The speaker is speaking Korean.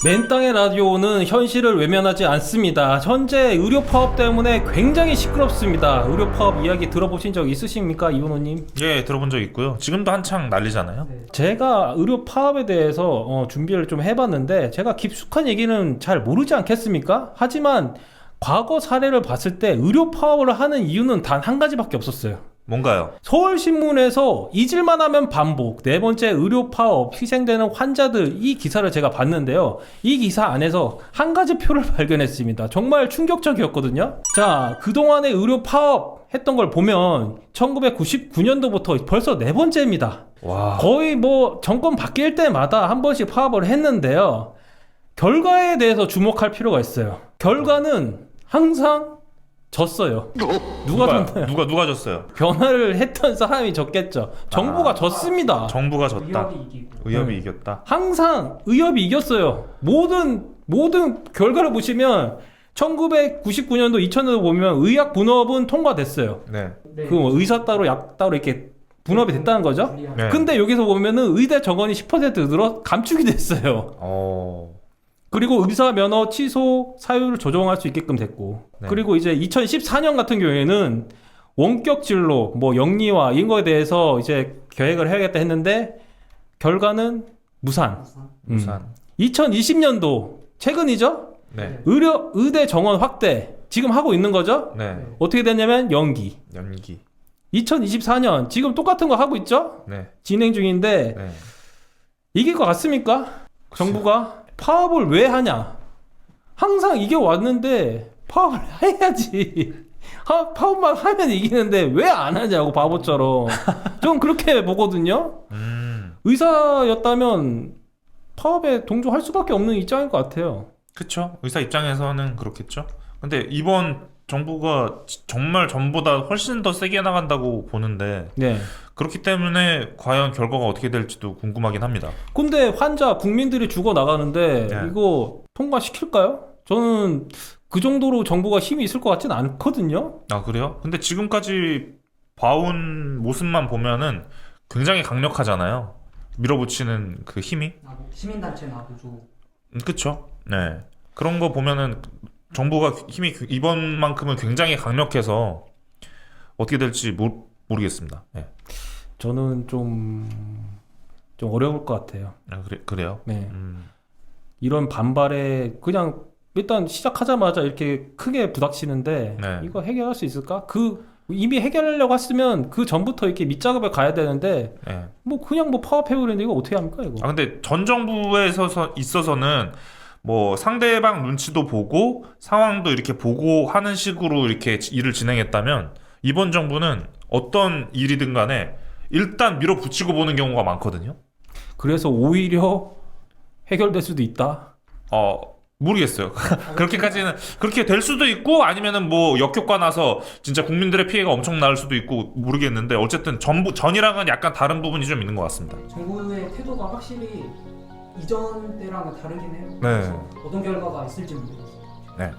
맨땅의 라디오는 현실을 외면하지 않습니다. 현재 의료 파업 때문에 굉장히 시끄럽습니다. 의료 파업 이야기 들어보신 적 있으십니까, 이원호님? 예, 들어본 적 있고요. 지금도 한창 난리잖아요. 제가 의료 파업에 대해서 준비를 좀 해봤는데 제가 깊숙한 얘기는 잘 모르지 않겠습니까? 하지만 과거 사례를 봤을 때 의료 파업을 하는 이유는 단 한 가지밖에 없었어요. 뭔가요? 서울신문에서 잊을만 하면 반복, 네 번째 의료 파업, 희생되는 환자들, 이 기사를 제가 봤는데요. 이 기사 안에서 한 가지 표를 발견했습니다. 정말 충격적이었거든요. 자, 그동안의 의료 파업 했던 걸 보면 1999년도부터 벌써 네 번째입니다. 와. 거의 뭐 정권 바뀔 때마다 한 번씩 파업을 했는데요. 결과에 대해서 주목할 필요가 있어요. 결과는 항상 졌어요. 누가 졌나요? 누가 졌어요? 변화를 했던 사람이 졌겠죠. 정부가 졌습니다. 정부가 졌다. 의협이 네. 이겼다. 항상 의협이 이겼어요. 모든 결과를 보시면 1999년도 2000년도 보면 의학 분업은 통과됐어요. 네. 그 의사 따로 약 따로 이렇게 분업이 됐다는 거죠. 네. 근데 여기서 보면은 의대 정원이 10% 늘어 감축이 됐어요. 그리고 의사 면허 취소 사유를 조정할 수 있게끔 됐고, 네. 그리고 이제 2014년 같은 경우에는 원격 진로, 뭐 영리화 이런 거에 대해서 이제 계획을 해야겠다 했는데 결과는 무산. 무산. 2020년도 최근이죠? 네. 의대 정원 확대 지금 하고 있는 거죠? 네. 어떻게 됐냐면 연기. 2024년 지금 똑같은 거 하고 있죠? 네. 진행 중인데 네. 이길 것 같습니까? 정부가 파업을 왜 하냐? 항상 이겨왔는데 파업을 해야지. 파업만 하면 이기는데 왜 안 하냐고 바보처럼. 좀 그렇게 보거든요. 의사였다면 파업에 동조할 수밖에 없는 입장일 것 같아요. 그쵸. 의사 입장에서는 그렇겠죠. 근데 이번 정부가 정말 전보다 훨씬 더 세게 나간다고 보는데 네. 그렇기 때문에 과연 결과가 어떻게 될지도 궁금하긴 합니다. 근데 환자 국민들이 죽어 나가는데 네. 이거 통과시킬까요? 저는 그 정도로 정부가 힘이 있을 것 같진 않거든요. 아, 그래요? 근데 지금까지 봐온 모습만 보면은 굉장히 강력하잖아요. 밀어붙이는 그 힘이. 시민단체나 노조. 그쵸. 네. 그런 거 보면은 정부가 힘이 이번만큼은 굉장히 강력해서 어떻게 될지 모르겠습니다. 네. 저는 좀 어려울 것 같아요. 아, 그래요? 네. 이런 반발에 그냥 일단 시작하자마자 이렇게 크게 부닥치는데 네. 이거 해결할 수 있을까? 이미 해결하려고 했으면 그 전부터 이렇게 밑작업에 가야 되는데 네. 뭐 그냥 뭐 파업해버리는데 이거 어떻게 합니까 이거? 아, 근데 전 정부에 있어서는 뭐 상대방 눈치도 보고 상황도 이렇게 보고 하는 식으로 이렇게 일을 진행했다면 이번 정부는 어떤 일이든 간에 일단 밀어붙이고 보는 경우가 많거든요. 그래서 오히려 해결될 수도 있다. 모르겠어요. 그렇게까지는 그렇게 될 수도 있고 아니면은 뭐 역효과 나서 진짜 국민들의 피해가 엄청 날 수도 있고 모르겠는데 어쨌든 전이랑은 약간 다른 부분이 좀 있는 것 같습니다. 정부의 태도가 확실히 이전 때랑은 다르긴 해요. 네. 그래서 어떤 결과가 있을지 모르겠어요. 네.